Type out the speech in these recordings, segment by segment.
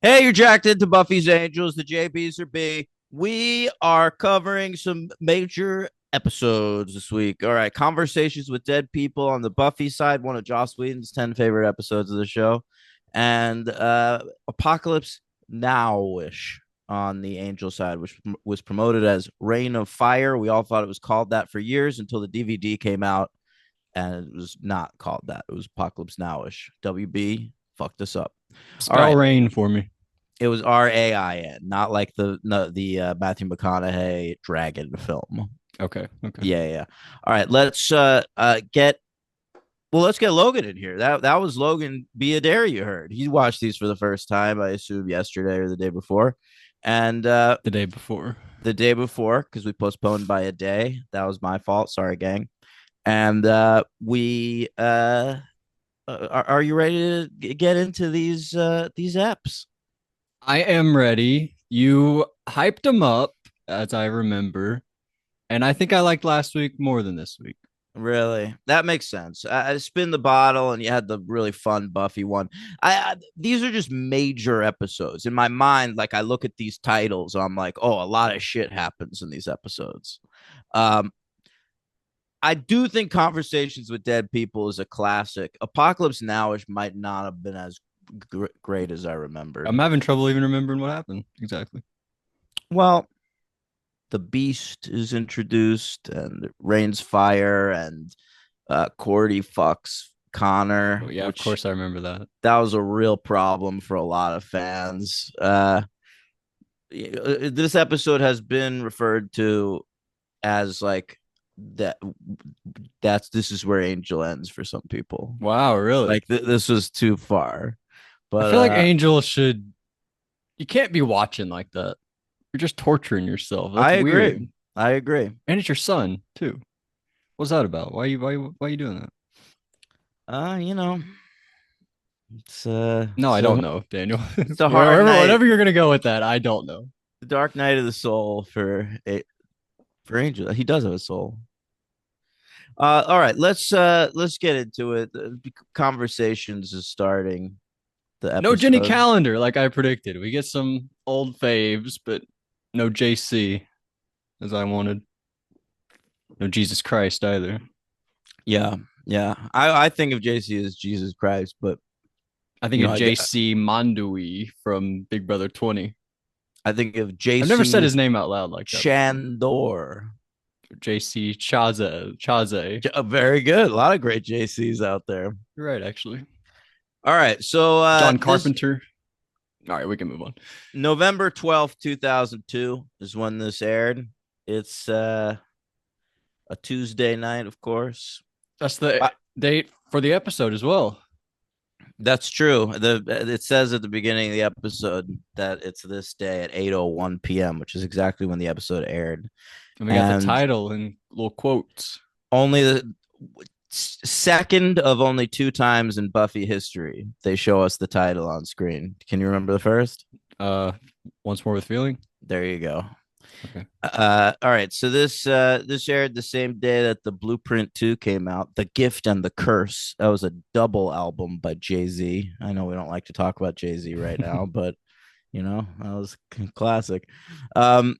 Hey, you're jacked into Buffy's Angels, the JBs are B. We are covering some major episodes this week. All right, Conversations with Dead People on the Buffy side, one of Joss Whedon's 10 favorite episodes of the show, and Apocalypse Now-ish on the Angel side, which was promoted as Reign of Fire. We all thought it was called that for years until the DVD came out, and it was not called that. It was Apocalypse Now-ish. WB fucked us up. All Spell right. rain for me. It was Rain, not like the no, the Matthew McConaughey dragon film. Okay. Okay. Yeah, yeah. All right, let's get Logan in here. That was Logan Biadare you heard. He watched these for the first time, I assume yesterday or the day before. And The day before. the day before, because we postponed by a day. That was my fault. Sorry, gang. And we are you ready to get into these apps? I am ready. You hyped them up, as I remember, and I think I liked last week more than this week. Really, that makes sense. I spin the bottle, and you had the really fun Buffy one. These are just major episodes in my mind. Like I look at these titles, I'm like, oh, a lot of shit happens in these episodes. Um, I do think Conversations with Dead People is a classic. Apocalypse Nowish might not have been as great as I remembered. I'm having trouble even remembering what happened exactly. Well, the Beast is introduced, and rains fire, and Cordy fucks Connor, Oh yeah, of which course I remember that. that was a real problem for a lot of fans. This episode has been referred to as like that. This is where Angel ends for some people. Wow, really? Like this was too far, I but feel like Angel should. You can't be watching like that. You're just torturing yourself. I That's agree. weird. I agree. And it's your son too. What's that about? Why are you doing that? You know, it's No, I it's a don't know, Daniel. it's a hard Wherever, night, whatever you're gonna go with that, I don't know. the dark night of the soul for Angel. He does have a soul. All right, let's get into it. The conversations is starting the No Jenny episode. Calendar, like I predicted. We get some old faves, but no JC as I wanted. No Jesus Christ either. Yeah, yeah. I think of JC as Jesus Christ, but I think you know, of JC Mandui from Big Brother 20. I think of I've never said JC his name out loud like that before. Chandor. JC Chaze. Chaze. Very good. A lot of great JCs out there. You're right, actually. All right, so John this Carpenter. All right, we can move on. November 12th, 2002 is when this aired. It's a Tuesday night, of course. That's the Uh, date for the episode as well. That's true. It says at the beginning of the episode that it's this day at 8:01 p.m., which is exactly when the episode aired. And we got the And title in little quotes. only the second of only two times in Buffy history they show us the title on screen. Can you remember the first? Uh Once More with Feeling. There you go. Okay. All right. So this aired the same day that the Blueprint 2 came out. The Gift and the Curse. That was a double album by Jay-Z. I know we don't like to talk about Jay-Z right now, but that was classic. Um,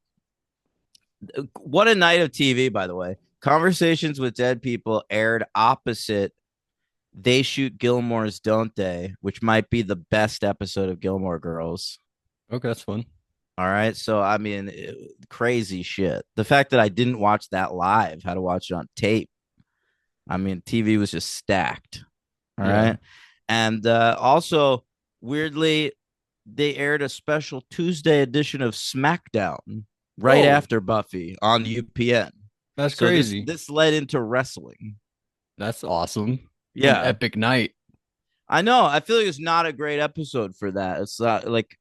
what a night of TV, by the way. Conversations with Dead People aired opposite They Shoot Gilmore's Don't They, which might be the best episode of Gilmore Girls. Okay, that's fun. All right. So, I mean, crazy shit. The fact that I didn't watch that live, had to watch it on tape. I mean, TV was just stacked. All Yeah. right. And also, weirdly, they aired a special Tuesday edition of SmackDown right Whoa, after Buffy on UPN. that's So this crazy. this led into wrestling. That's awesome. An Yeah. epic night. I know. I feel like it's not a great episode for that. It's not like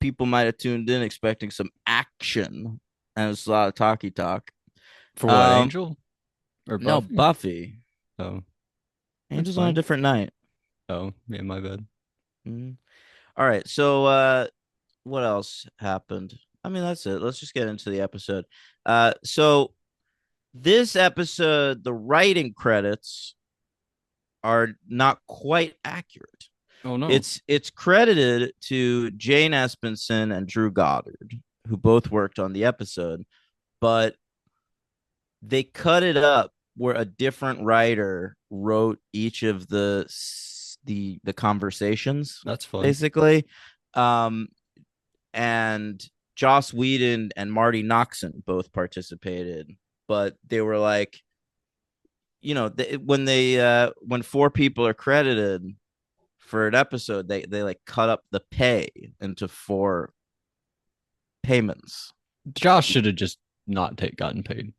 people might have tuned in expecting some action, and it's a lot of talky talk. For what, Um, Angel or no, Buffy? Buffy. Oh, that's Angel's on a fine. different night. Oh, yeah, my bad. Mhm. All right, so what else happened? I mean, that's it. Let's just get into the episode. So this episode, the writing credits are not quite accurate. Oh no. It's credited to Jane Espenson and Drew Goddard, who both worked on the episode, but they cut it up where a different writer wrote each of the conversations, That's fun. basically. Um, and Joss Whedon and Marty Noxon both participated, but they were like, when four people are credited for an episode, they like cut up the pay into four payments. Josh should have just not gotten paid.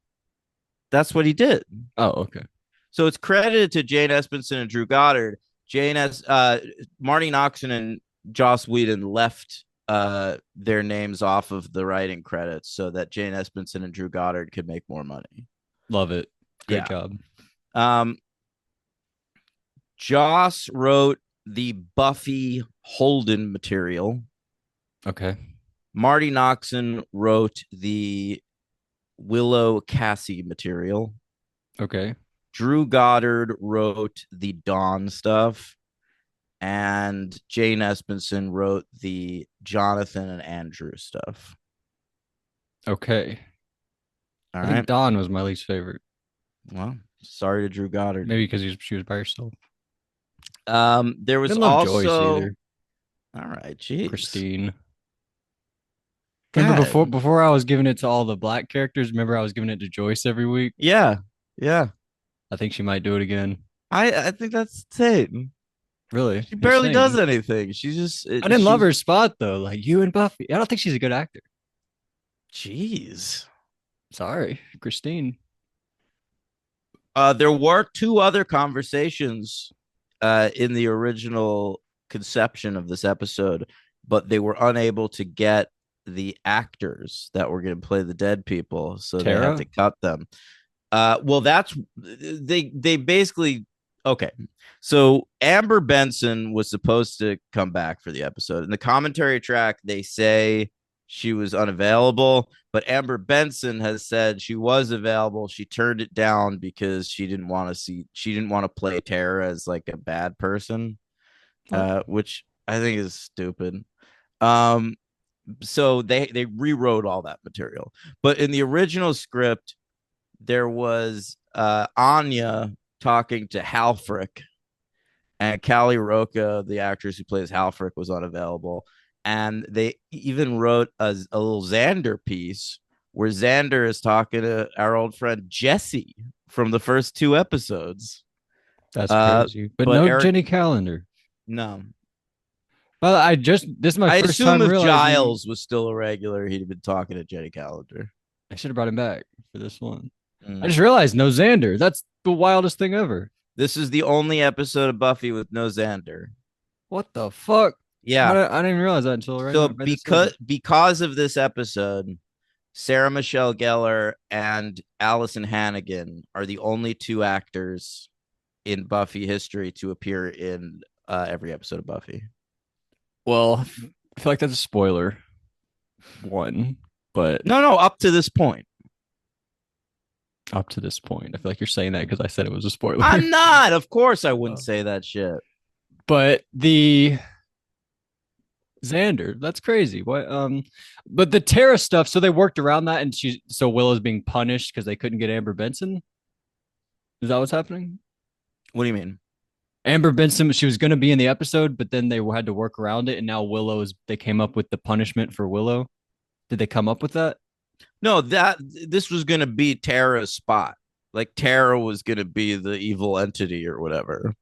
That's what he did. Oh, okay. So it's credited to Jane Espenson and Drew Goddard. Marty Noxon and Joss Whedon left their names off of the writing credits so that Jane Espenson and Drew Goddard could make more money. Love it. Great Yeah. job. Um, Joss wrote the Buffy Holden material. Okay. Marty Noxon wrote the Willow Cassie material. Okay. Drew Goddard wrote the Dawn stuff. And Jane Espenson wrote the Jonathan and Andrew stuff. Okay. All I right. think Dawn was my least favorite. Well, sorry to Drew Goddard. Maybe because she was by herself. There I was didn't love Joyce also. either. All right, geez. Christine. Remember God. before I was giving it to all the black characters, remember I was giving it to Joyce every week? Yeah, yeah. I think she might do it again. I think that's insane. Really? She barely Insane. does anything. She just. I didn't love her spot though, like you and Buffy. I don't think she's a good actor. Jeez. Sorry, Christine. There were two other conversations in the original conception of this episode, but they were unable to get the actors that were going to play the dead people, so they had to cut them. Well, that's they basically okay. So Amber Benson was supposed to come back for the episode. In the commentary track, they say she was unavailable, but Amber Benson has said she was available. She turned it down because she didn't want to play Tara as like a bad person, which I think is stupid. So they rewrote all that material, but in the original script, there was Anya talking to Halfrick, and Callie Roca, the actress who plays Halfrick, was unavailable. And they even wrote a little Xander piece where Xander is talking to our old friend Jesse from the first two episodes. That's crazy. But no Eric, Jenny Calendar. No. Well, this is my first time realizing. I assume if realizing... Giles was still a regular, he'd have been talking to Jenny Calendar. I should have brought him back for this one. I just realized no Xander. That's the wildest thing ever. This is the only episode of Buffy with no Xander. What the fuck? Yeah. I didn't even realize that until right now. So because of this episode, Sarah Michelle Gellar and Allison Hannigan are the only two actors in Buffy history to appear in every episode of Buffy. Well, I feel like that's a spoiler. One, but no, up to this point. Up to this point, I feel like you're saying that because I said it was a spoiler. I'm not. Of course, I wouldn't say that shit. But the Xander, that's crazy. What? But the Tara stuff. So they worked around that, and so Willow's being punished because they couldn't get Amber Benson. Is that what's happening? What do you mean? Amber Benson, she was going to be in the episode, but then they had to work around it, and now they came up with the punishment for Willow. Did they come up with that? No, this was going to be Tara's spot. Like Tara was going to be the evil entity or whatever.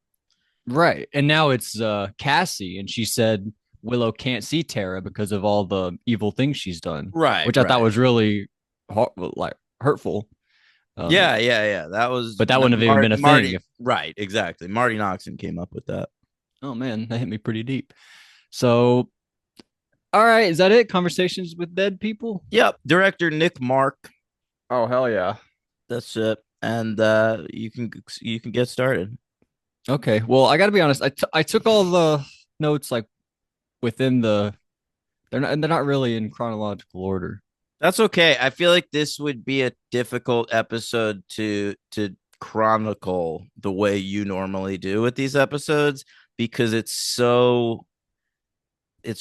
Right. And now it's Cassie, and she said Willow can't see Tara because of all the evil things she's done. Right. Which I thought was really hurtful. Yeah. That was. But that wouldn't have even been a thing. Right. Exactly. Marty Noxon came up with that. Oh, man. That hit me pretty deep. So, all right. Is that it? Conversations with Dead People? Yep. Director Nick Mark. Oh, hell yeah. That's it. And you can get started. Okay. Well, I got to be honest. I took all the notes like within they're not really in chronological order. That's okay. I feel like this would be a difficult episode to chronicle the way you normally do with these episodes because it's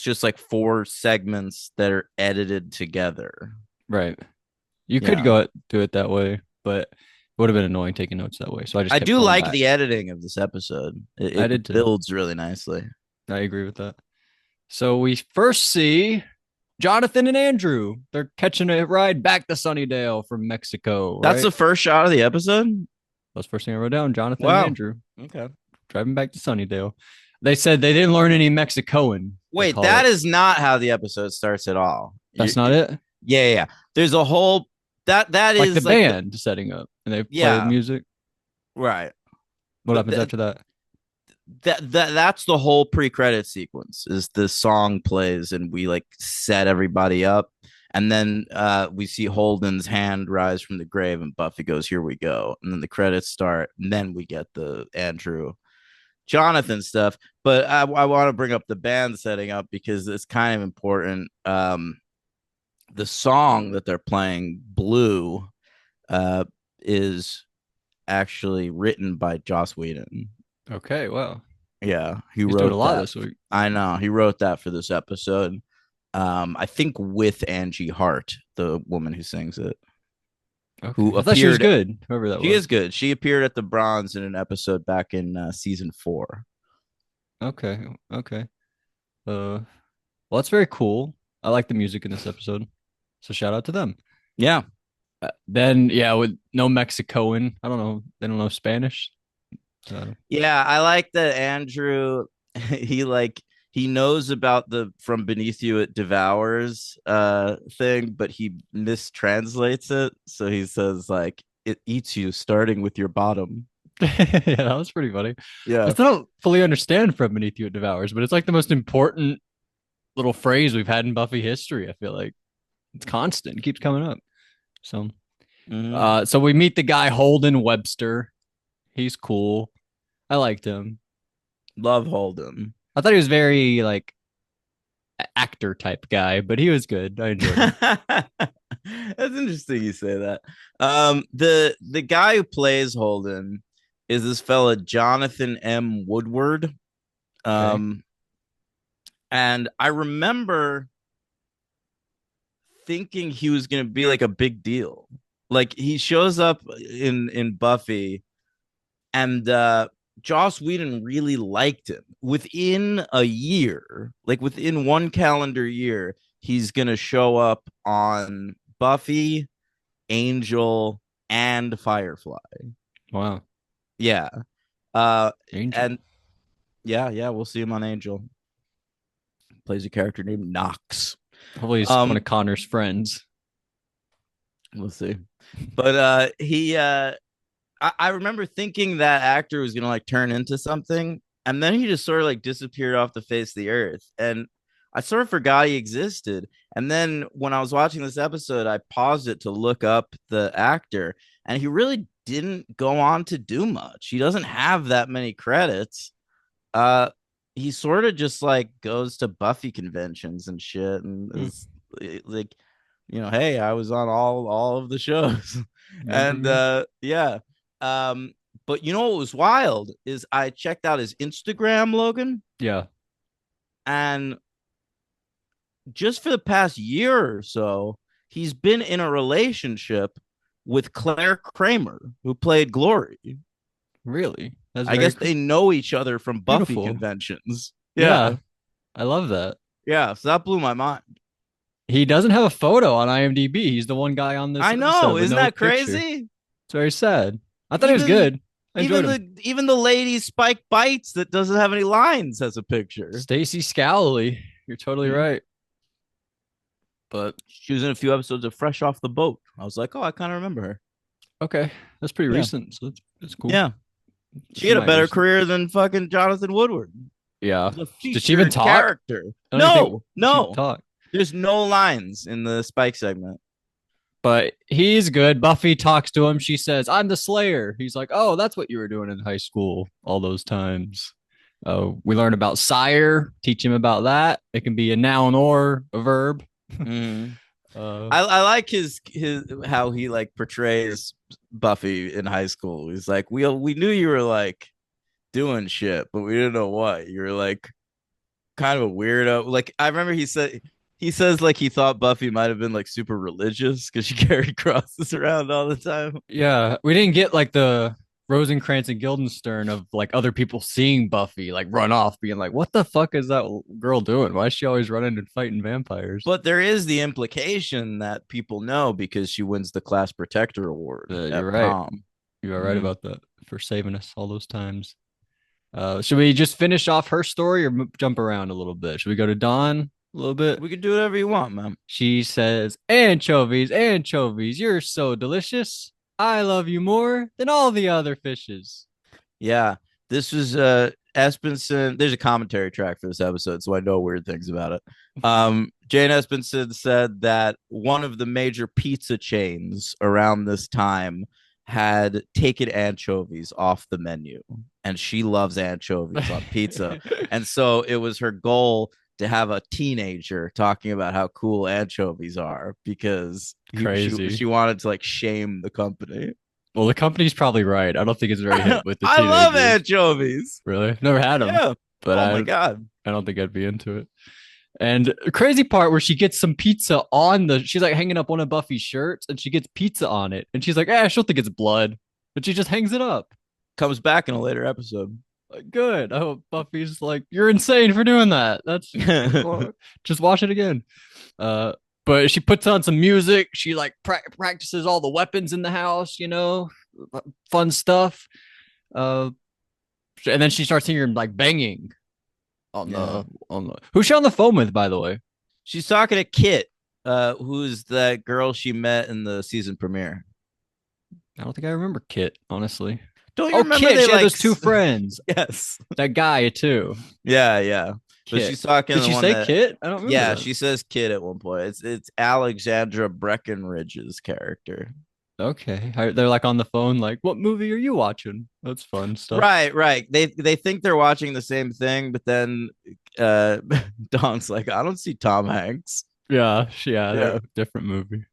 just like four segments that are edited together. Right. You could Yeah. go do it that way, but it would have been annoying taking notes that way. So I just I kept do going like back. the editing of this episode. I It did too. builds really nicely. I agree with that. So we first see Jonathan and Andrew. They're catching a ride back to Sunnydale from Mexico, That's right? the first shot of the episode. That's the first thing I wrote down. Jonathan and Wow. Andrew Okay. driving back to Sunnydale. They said they didn't learn any Mexicoan. They Wait, call that it. is not how the episode starts at all. That's not it. Yeah. There's a whole that Like the is like the band setting up and they play yeah, music. right. What But happens after that? that's the whole pre-credit sequence is the song plays and we like set everybody up, and then we see Holden's hand rise from the grave and Buffy goes, here we go, and then the credits start, and then we get the Andrew Jonathan stuff. But I want to bring up the band setting up because it's kind of important. The song that they're playing, Blue, uh, is actually written by Joss Whedon. Okay, well, Yeah, he he's doing a wrote lot that. this week. I know he wrote that for this episode. I think with Angie Hart, the woman who sings it, Okay, who I thought she was appeared. good. Whoever that She was. is good. She appeared at the Bronze in an episode back in season 4. Okay, okay. Well, that's very cool. I like the music in this episode, so shout out to them. Yeah, Then, yeah, with no Mexicoan, I don't know. They don't know Spanish. yeah. I like that Andrew. He like he knows about the "from beneath you it devours" thing, but he mistranslates it. So he says like it eats you starting with your bottom. Yeah, that was pretty funny. I Yeah. still don't fully understand "From Beneath You It Devours," but it's like the most important little phrase we've had in Buffy history. I feel like it's constant, it keeps coming up. So, Mhm. so we meet the guy Holden Webster. He's cool. I liked him. Love Holden. I thought he was very like actor type guy, but he was good. I enjoyed him. That's interesting you say that. The guy who plays Holden is this fella Jonathan M. Woodward. Okay. Um, and I remember thinking he was gonna be like a big deal. Like he shows up in Buffy, and Joss Whedon really liked him. Within a year, like within one calendar year, he's gonna show up on Buffy, Angel, and Firefly. Wow. Yeah. Uh, Angel. and yeah, we'll see him on Angel. Plays a character named Knox. Hopefully he's one Um, of Connor's friends. we'll see. But I remember thinking that actor was gonna like turn into something, and then he just sort of like disappeared off the face of the earth, and I sort of forgot he existed. And then when I was watching this episode, I paused it to look up the actor, and he really didn't go on to do much. He doesn't have that many credits. Uh, he sort of just like goes to Buffy conventions and shit, and Hmm. is like, hey, I was on all of the shows, Remember and me? yeah. Um, but you know what was wild is I checked out his Instagram, Logan, Yeah. and just for the past year or so, he's been in a relationship with Claire Kramer, who played Glory. Really? That's I very guess they know each other from Buffy beautiful. conventions. Yeah. Yeah. I love that. Yeah. So that blew my mind. He doesn't have a photo on IMDb. He's the one guy on this I know. episode with Isn't no that picture. crazy? It's very sad. I thought he was Even good. I enjoyed him. even the lady Spike Bites that doesn't have any lines has a picture. Stacy Scowley. You're totally Mhm. right. But She was in a few episodes of Fresh Off the Boat. I was like, oh, I kind of remember her. okay, that's pretty Yeah. recent. So that's cool. Yeah. She had a better Semi-recent. career than fucking Jonathan Woodward. Yeah. He's a Did she even featured talk? character. I don't even think No, she even no. talked. There's no lines in the Spike segment. But he's good. Buffy talks to him. She says, I'm the Slayer. He's like, oh, that's what you were doing in high school all those times. We learn about sire, teach him about that. It can be a noun or a verb. Mhm. Uh, I like his how he like portrays Buffy in high school. He's like, we knew you were like doing shit, but we didn't know what. You were like kind of a weirdo. Like I remember he says like he thought Buffy might have been like super religious because she carried crosses around all the time. Yeah, we didn't get like the Rosencrantz and Guildenstern of like other people seeing Buffy like run off, being like, "What the fuck is that girl doing? Why is she always running and fighting vampires?" But there is the implication that people know because she wins the class protector award at You're right. prom. You are right Mm. about that for saving us all those times. Should we just finish off her story or jump around a little bit? Should we go to Dawn a little bit? We could do whatever you want, man. She says, "Anchovies, anchovies, you're so delicious. I love you more than all the other fishes." Yeah, this was Espenson. There's a commentary track for this episode, so I know weird things about it. Jane Espenson said that one of the major pizza chains around this time had taken anchovies off the menu, and she loves anchovies on pizza. And so it was her goal to have a teenager talking about how cool anchovies are because Crazy. she wanted to like shame the company. Well, the company's probably right. I don't think it's very hip with the I love teenagers. anchovies. Really? Never had them, Yeah. but Oh my god. I don't think I'd be into it. And the crazy part where she gets some pizza on she's like hanging up one of Buffy's shirts and she gets pizza on it. And she's like, she'll think it's blood. But she just hangs it up. Comes back in a later episode. Like, good. Oh, Buffy's like, you're insane for doing that. That's just watch it again. Uh, but she puts on some music. She like practices all the weapons in the house, fun stuff. Uh, and then she starts hearing like banging Yeah. on the. Who's she on the phone with, by the way? She's talking to Kit, who's that girl she met in the season premiere. I don't think I remember Kit, honestly. Don't you Oh, remember Kit. they She had like those two friends. yes. That guy too. Yeah, yeah. But Kit. she's talking to Did the she one say that Kit? I don't remember yeah, that. she says Kit at one point. It's Alexandra Breckenridge's character. Okay. They're like on the phone, like, what movie are you watching? That's fun stuff. Right, right. They think they're watching the same thing, but then Dawn's like, I don't see Tom Hanks. Yeah, Yeah. different movie.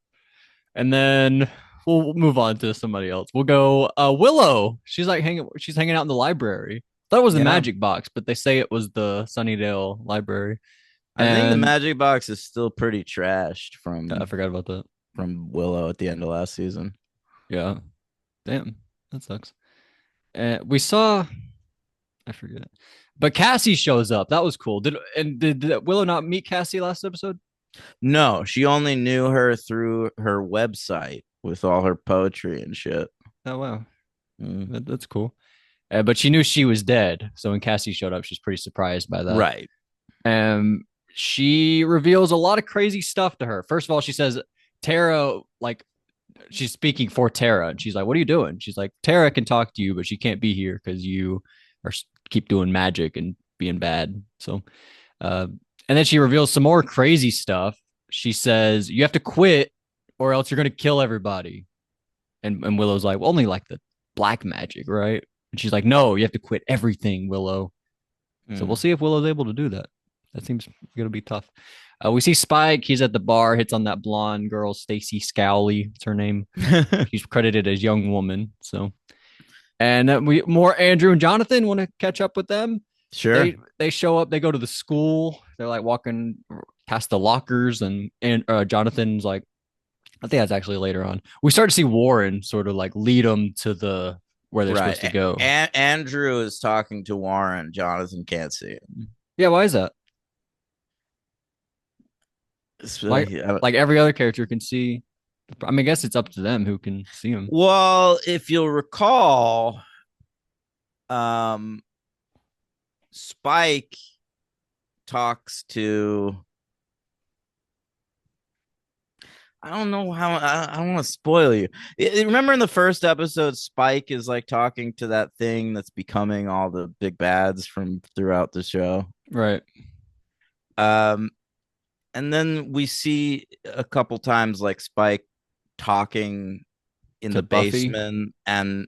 And then we'll move on to somebody else. We'll go Willow. She's hanging out in the library. Thought it was the Yeah. magic box, but they say it was the Sunnydale library. I think the And magic box is still pretty trashed I forgot about that. from Willow at the end of last season. Yeah. Damn. That sucks. And we saw I forget. But Cassie shows up. That was cool. Did Willow not meet Cassie last episode? No, she only knew her through her website with all her poetry and shit. Oh wow. Mm. That's cool. But she knew she was dead. So when Cassie showed up, she's pretty surprised by that. Right. And she reveals a lot of crazy stuff to her. First of all, she says Tara, like she's speaking for Tara, and she's like, "What are you doing?" She's like, "Tara can talk to you, but she can't be here because you are keep doing magic and being bad." So, uh, and then she reveals some more crazy stuff. She says, "You have to quit, or else you're going to kill everybody." And Willow's like, well, "Only like the black magic, right?" And she's like, "No, you have to quit everything, Willow." So we'll Mm. see if Willow's able to do that. That seems going to be tough. We see Spike. He's at the bar, hits on that blonde girl, Stacy Scowley. It's her name. She's credited as young woman. So, and we more Andrew and Jonathan want to catch up with them. Sure. They show up. They go to the school. They're like walking past the lockers, and Jonathan's like, I think that's actually later on. We start to see Warren sort of like lead them to the where they're Right. supposed to go. Andrew is talking to Warren. Jonathan can't see him. Yeah, why is that? Like I like every other character can see. I mean, I guess it's up to them who can see him. well, if you'll recall, um, Spike talks to. I don't know how I don't want to spoil you. Remember in the first episode, Spike is like talking to that thing that's becoming all the big bads from throughout the show. Right. Um, and then we see a couple times like Spike talking in To the Buffy. basement, and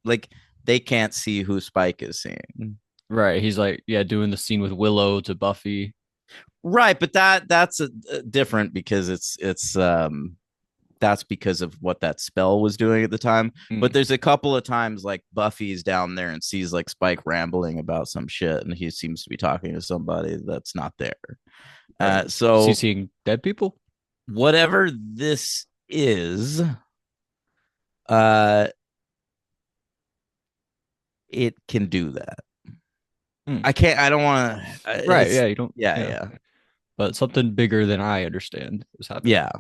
like they can't see who Spike is seeing. Right. He's like, yeah, doing the scene with Willow to Buffy. Right, but that's a different because it's that's because of what that spell was doing at the time. But Mm, there's a couple of times like Buffy's down there and sees like Spike rambling about some shit, and he seems to be talking to somebody that's not there. right. Is he So seeing dead people? whatever this is, uh, it can do that. Mm, I can't. I don't want to. right. It's Yeah. You don't. yeah, Yeah. yeah, But something bigger than I understand is happening. yeah.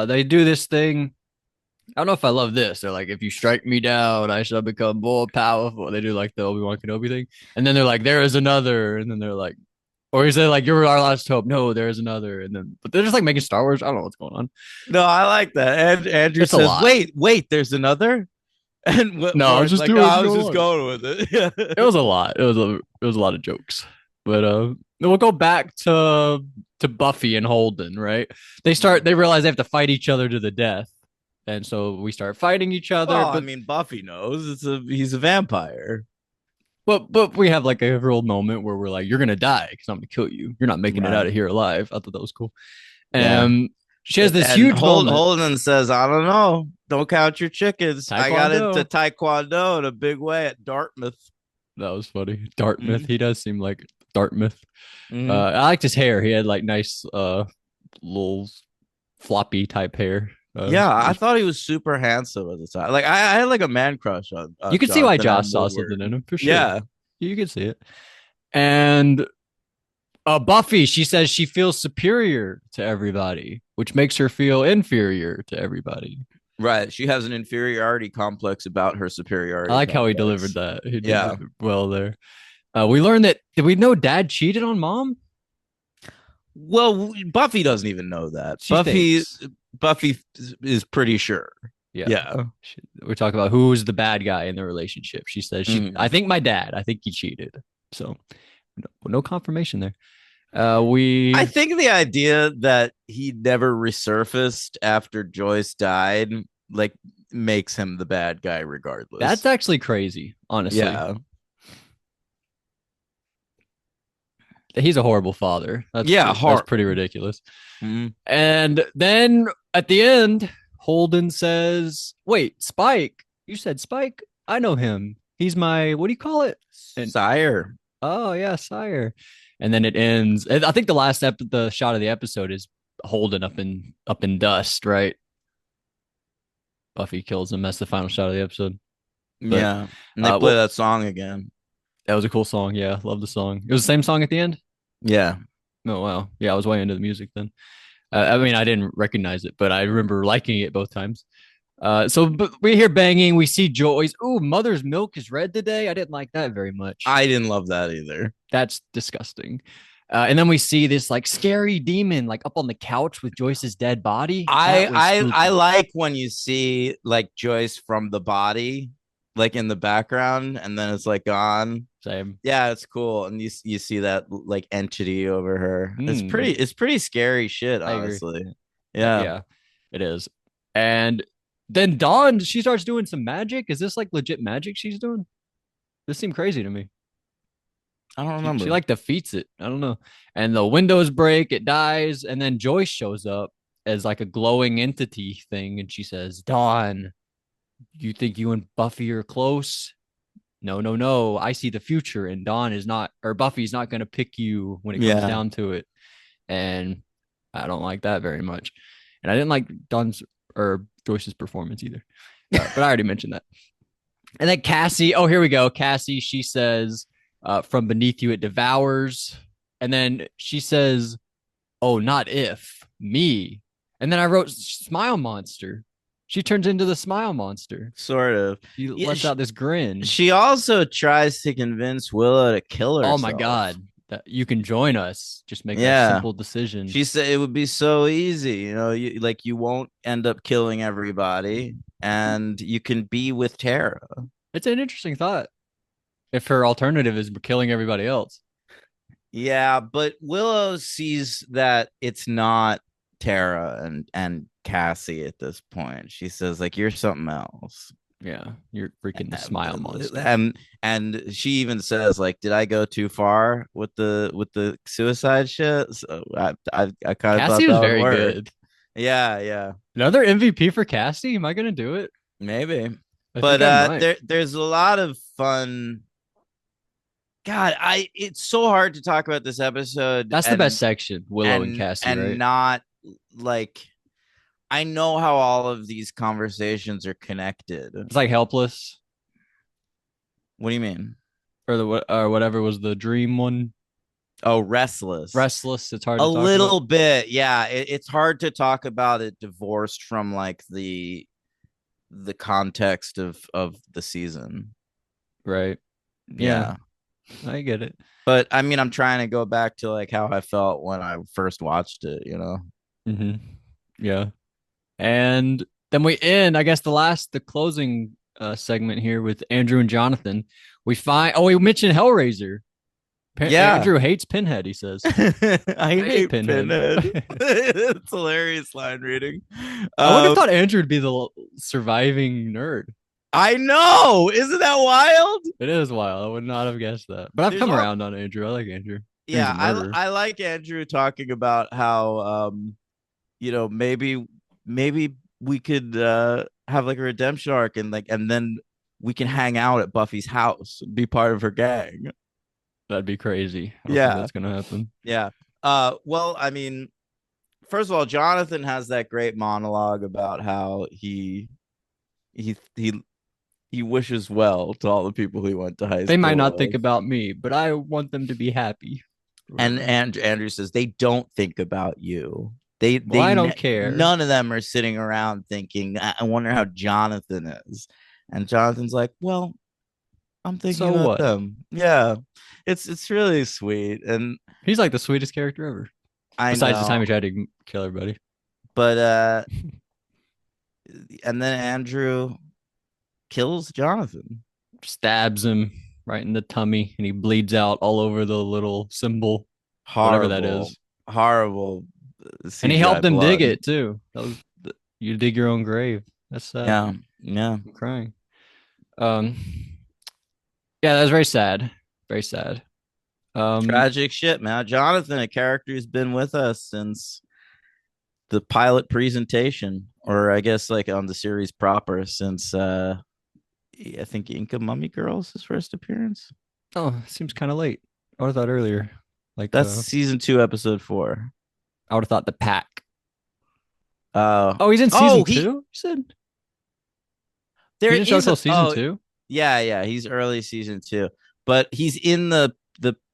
They do this thing. I don't know if I love this. They're like, if you strike me down, I shall become more powerful. They do like the Obi-Wan Kenobi thing. And then they're like, there is another. And then they're like, or he said like, you're our last hope. No, there is another. And then, but they're just like making Star Wars. I don't know what's going on. No, I like that. And Andrew It's a says, lot. "Wait, there's another." And No, I was Warren's just like, doing "No, what's I was going just on. going with it." It was a lot. It was a lot of jokes. But then we'll go back to Buffy and Holden, right? They realize they have to fight each other to the death. And so we start fighting each other, Well, I but mean, Buffy knows he's a vampire, but we have like a real moment where we're like, you're gonna die because I'm gonna kill you. You're not making it out right? of here alive. I thought that was cool. Yeah. She has this And huge moment. Holden says, "I don't know. Don't count your chickens. I got into Taekwondo. Taekwondo in a big way at Dartmouth." That was funny. Dartmouth. Mm-hmm. He does seem like Dartmouth. Mm-hmm. I liked his hair. He had like nice little floppy type hair. Yeah, I thought he was super handsome at the time. Like I had like a man crush You on can see why Jonathan Josh M. saw something Woodward. in him for sure. Yeah, You can see it. And Buffy, she says she feels superior to everybody, which makes her feel inferior to everybody. right. She has an inferiority complex about her I superiority like how he delivered complex. that. He did Yeah. it well there. We learned that, did we know dad cheated on mom? Well, Buffy doesn't even know that. She Buffy thinks. Buffy is pretty sure. Yeah. Yeah. We're talking about who's the bad guy in the relationship. She says, I Mm. think my dad, I think he cheated. So no confirmation there. We I think the idea that he never resurfaced after Joyce died, like, makes him the bad guy That's regardless. actually crazy, honestly. Yeah. He's a horrible father. Yeah. That's Hard. pretty ridiculous. Mm. And then at the end, Holden says, "Wait, Spike? You said Spike? I know him. He's my what do you call it?" And Sire. oh yeah, sire. And then it ends. I think the shot of the episode is Holden up in dust, right? Buffy kills him. That's the final shot of the episode. But Yeah. And they play well, that song again. that was a cool song. Yeah, love the song. It was the same song at the end. Yeah. Oh wow, yeah, I was way into the music then. I mean, I didn't recognize it, but I remember liking it both times. But we hear banging. We see Joyce. Ooh, mother's milk is red today. I didn't like that very much. I didn't love that either. That's disgusting. And then we see this like scary demon like up on the couch with Joyce's dead body. I That was I I spooky. like when you see like Joyce from the body, like in the background, and then it's like gone. Same. Yeah, it's cool, and you see that like entity over her. Mm, It's pretty scary shit, I agree. honestly. Yeah, Yeah, it is. And then Dawn, she starts doing some magic. Is this like legit magic she's doing? This seemed crazy to me. I don't She remember. like defeats it. I don't know. And the windows break, it dies, and then Joyce shows up as like a glowing entity thing, and she says, "Dawn, you think you and Buffy are close? No, no, no. I see the future, and Dawn is not, or Buffy's not going to pick you when it comes Yeah, down to it." And I don't like that very much. And I didn't like Dawn's or Joyce's performance either. But I already mentioned that. And then Cassie, oh, here we go. Cassie, she says, from beneath you, it devours. And then she says, oh, not if, me. And then I wrote smile monster. She turns into the smile monster. sort of. She Yeah, lets out this grin. she also tries to convince Willow to kill Oh my herself. God. That you can join us. Just make that Yeah. simple decision. She said it would be so easy, you won't end up killing everybody, and you can be with Tara. It's an interesting thought. If her alternative is killing everybody else. Yeah, but Willow sees that it's not Tara and Cassie at this point. She says like you're something else. Yeah, you're freaking the smile monster. And she even says like, did I go too far with the suicide shit? So I kind of thought Cassie was that would very work. good. Yeah, yeah, Another MVP for Cassie? Am I gonna do it? maybe. I But think I might. there's a lot of fun. God, I it's so hard to talk about this episode That's the best section, Willow and Cassie, and right? not like I know how all of these conversations are connected. It's like Helpless What do you mean? or the or whatever was the dream one. Oh, restless. Restless. It's hard A to talk about. little bit, yeah. It's hard to talk about it divorced from like the context of the season. Right. Yeah, Yeah. I get it. But I mean, I'm trying to go back to like how I felt when I first watched it, you know? Hmm. Yeah. And then we end, I guess the closing segment here with Andrew and Jonathan. We find we mentioned Hellraiser. Yeah. Andrew hates Pinhead, he says. I I hate hate Pinhead. Pinhead. It's hilarious line reading. I would have Um, thought Andrew would be the surviving nerd. I know. Isn't that wild? It is wild. I would not have guessed that. But I've There's come all around on Andrew. I like Andrew. He's a yeah, murderer. I like Andrew talking about how maybe we could have like a redemption arc and then we can hang out at Buffy's house and be part of her gang. That'd be crazy. I don't think Yeah. that's gonna happen. Yeah. Well, I mean, first of all, Jonathan has that great monologue about how he he he wishes well to all the people he went to high They might school not think with. about me, but I want them to be happy. And Andrew says they don't think about you. Well, I don't care. None of them are sitting around thinking, I wonder how Jonathan is. And Jonathan's like, well, I'm thinking So about what? them. Yeah. It's really sweet. And He's like the sweetest character ever. I Besides the time he know, tried to kill everybody. but and then Andrew kills Jonathan. Stabs him right in the tummy and he bleeds out all over the little symbol, whatever that Horrible, is. horrible And he CGI helped him dig blood. it too. You dig your own grave. That's sad. Yeah, yeah. I'm crying. Um, yeah, that was very sad. Very sad. Um, Tragic shit, man. Jonathan, a character who's been with us since the pilot presentation, or I guess like on the series proper since I think Inca Mummy Girls his first appearance. oh, seems kind of late. I would have thought earlier. Like, That's season 2, episode 4. I would have thought the pack. Uh Oh, he's in season oh, two. You said there he didn't show is until season oh two. yeah, yeah, he's early season 2, but he's in the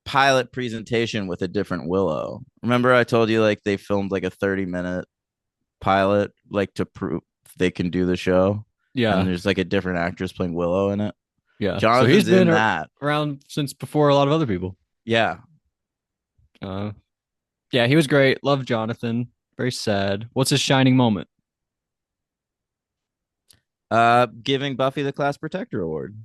pilot presentation with a different Willow. Remember I told you like they filmed like a 30-minute pilot like to prove they can do the show, and Yeah, there's like a different actress playing Willow in it. yeah. So he's Jonathan's been in that. around since before a lot of other people. Yeah. Uh, yeah, he was great. Love Jonathan. Very sad. What's his shining moment? Giving Buffy the Class Protector Award.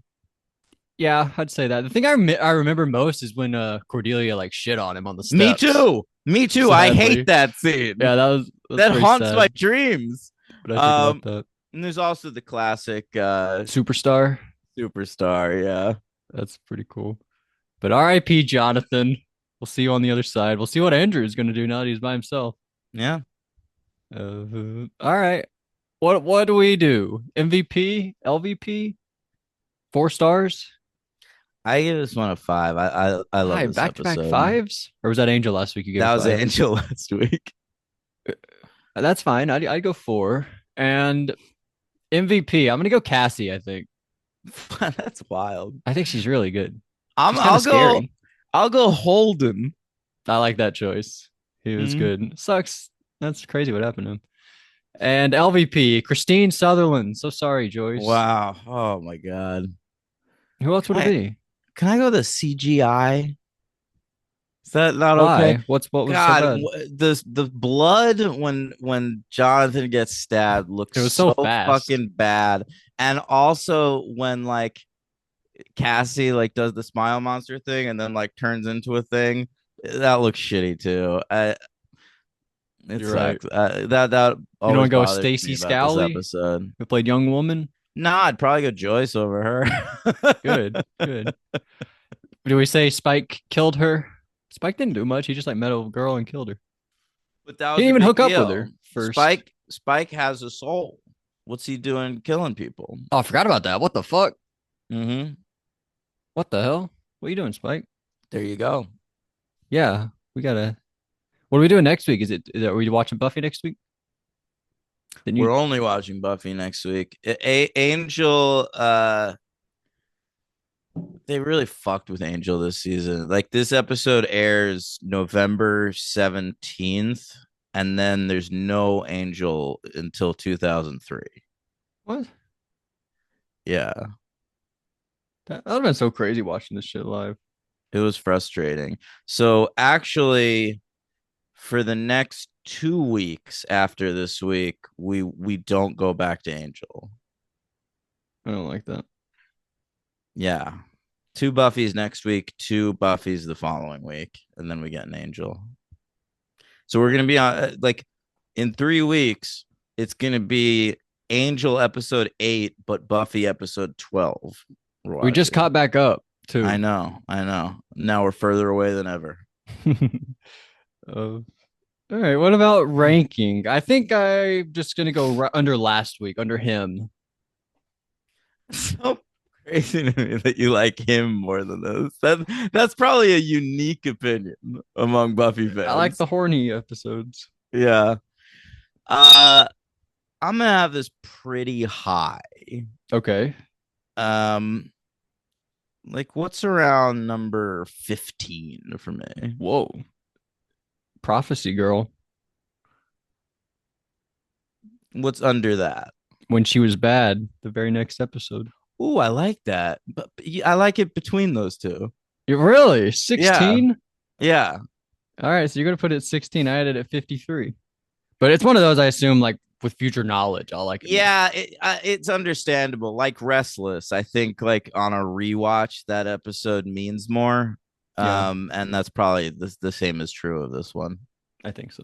Yeah, I'd say that. The thing I remember most is when Cordelia like shit on him on the Me steps. too. Me too. I hate Sadly, that scene. yeah, that's That pretty haunts my sad. dreams. But I think about Um, that. and there's also the classic Superstar. superstar. Yeah. That's pretty cool. But R.I.P. Jonathan. We'll see you on the other side. We'll see what Andrew is going to do now that he's by himself. Yeah. All right. What do we do? MVP, LVP, 4 stars. I give this one a 5. I love Five this back to back episode. fives, or was that Angel last week? You gave a That was five. Angel last week. That's fine. I'd go 4. And MVP, I'm gonna go Cassie. That's wild. I think she's really good. I'm She's kind I'll of go scary. I'll go Holden. I like that choice. He was Mhm. good. Sucks. That's crazy what happened to him. And LVP, Christine Sutherland. So sorry, Joyce. Wow. Oh my god. Who else Can would it I be? can I go the CGI? Is that not okay? Why? What was so God, bad? the blood when Jonathan gets stabbed looks It was so so fast. fucking bad. And also when like Cassie like does the smile monster thing and then like turns into a thing, that looks shitty too. It You're right. sucks. That You don't want always to go with bothers me Stacy about this Scowley, episode. who played Young Woman? Nah, I'd probably go Joyce over her. Good, good. Do we say Spike killed her? Spike didn't do much. He just like met a girl and killed her. But that He was didn't a even big hook up with deal. her first. Spike has a soul. What's he doing killing people? Oh, I forgot about that. What the fuck? Mm-hmm. What the hell? What are you doing, Spike? There you go. Yeah, we gotta. What are we doing next week? Are we watching Buffy next week? Then you We're only watching Buffy next week. Angel, they really fucked with Angel this season. Like this episode airs November 17th, and then there's no Angel until 2003. what? Yeah, That would have been so crazy watching this shit live. it was frustrating. So actually, for the next 2 weeks after this week, we don't go back to Angel. I don't like that. Yeah. Two Buffys next week, two Buffys the following week, and then we get an Angel. So we're gonna be on like in 3 weeks. It's gonna be Angel episode 8, but Buffy episode 12. We're We just watching. caught back up I too. know, I know. Now we're further away than ever. uh, all right. What about ranking? I think I'm just gonna go under last week, under him. So crazy to me that you like him more than this. That's probably a unique opinion among Buffy I like fans. the horny episodes. Yeah. Uh I'm gonna have this pretty high. Okay. Um like what's around number 15 for me? Whoa. Prophecy girl. What's under that? When she was bad, the very next episode. Ooh, I like that. But I like it between those two. You really? Yeah. 16? Yeah. All right, so you're gonna put it at 16. I had it at 53. But it's one of those I assume like with future knowledge, I'll like it more. Yeah, it's understandable. Like Restless, I think like on a rewatch that episode means more. Yeah, And that's probably the same is true of this one. I think so.